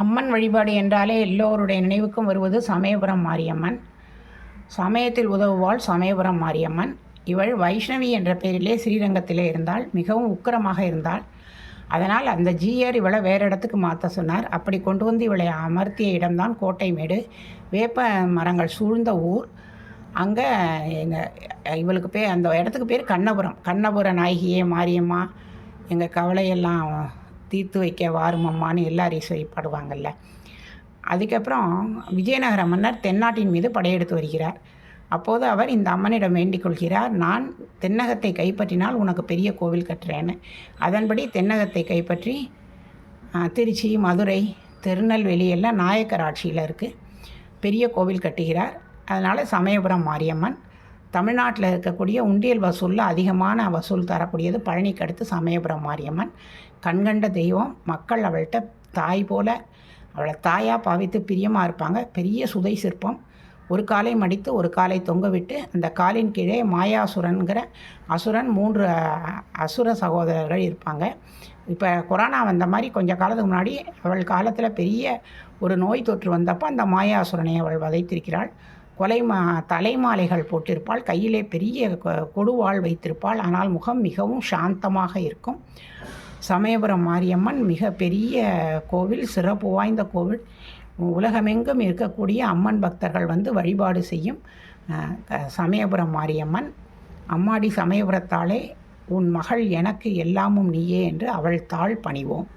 அம்மன் வழிபாடு என்றாலே எல்லோருடைய நினைவுக்கும் வருவது சமயபுரம் மாரியம்மன். சமயத்தில் உதவுவாள் சமயபுரம் மாரியம்மன். இவள் வைஷ்ணவி என்ற பெயரிலே ஸ்ரீரங்கத்திலே இருந்தாள். மிகவும் உக்கிரமாக இருந்தாள். அதனால் அந்த ஜீயர் இவளை வேறு இடத்துக்கு மாற்ற சொன்னார். அப்படி கொண்டு வந்து இவளை அமர்த்திய இடம்தான் கோட்டைமேடு. வேப்ப மரங்கள் சூழ்ந்த ஊர். அங்கே இவளுக்கு அந்த இடத்துக்கு பேர் கண்ணபுரம். கண்ணபுர நாயகியே மாரியம்மா, எங்கள் கவலையெல்லாம் தீர்த்து வைக்க வாருமம்மான்னு எல்லாரையும் செய்யப்படுவாங்கள்ல. அதுக்கப்புறம் விஜயநகர மன்னர் தென்னாட்டின் மீது படையெடுத்து வருகிறார். அப்போது அவர் இந்த அம்மனிடம் வேண்டிக் கொள்கிறார், நான் தென்னகத்தை கைப்பற்றினால் உனக்கு பெரிய கோவில் கட்டுறேன்னு. அதன்படி தென்னகத்தை கைப்பற்றி திருச்சி, மதுரை, திருநெல்வேலி எல்லாம் நாயக்கர் ஆட்சியில் இருக்குது. பெரிய கோவில் கட்டுகிறார். அதனால் சமயபுரம் மாரியம்மன். தமிழ்நாட்டில் இருக்கக்கூடிய உண்டியல் வசூலில் அதிகமான வசூல் தரக்கூடியது பழனிக்கு அடுத்து சமயபுரம் மாரியம்மன். கண்கண்ட தெய்வம். மக்கள் அவள்கிட்ட தாய் போல் அவளை தாயாக பாவித்து பிரியமாக இருப்பாங்க. பெரிய சுதை சிற்பம். ஒரு காலை மடித்து ஒரு காலை தொங்க விட்டு அந்த காலின் கீழே மாயாசுரன்கிற அசுரன் 3 அசுர சகோதரர்கள் இருப்பாங்க. இப்போ கொரோனா வந்த மாதிரி கொஞ்சம் காலத்துக்கு முன்னாடி அவள் காலத்தில் பெரிய ஒரு நோய் தொற்று வந்தப்போ அந்த மாயாசுரனை அவள் வதைத்திருக்கிறாள். தலைமாலைகள் போட்டிருப்பாள். கையிலே பெரிய கொடுவாள் வைத்திருப்பாள். ஆனால் முகம் மிகவும் சாந்தமாக இருக்கும். சமயபுரம் மாரியம்மன் மிக பெரிய கோவில், சிறப்பு வாய்ந்த கோவில். உலகமெங்கும் இருக்கக்கூடிய அம்மன் பக்தர்கள் வந்து வழிபாடு செய்யும் சமயபுரம் மாரியம்மன். அம்மாடி சமயபுரத்தாலே உன் மகள் எனக்கு எல்லாமும் நீயே என்று அவள் தாள் பணிவோம்.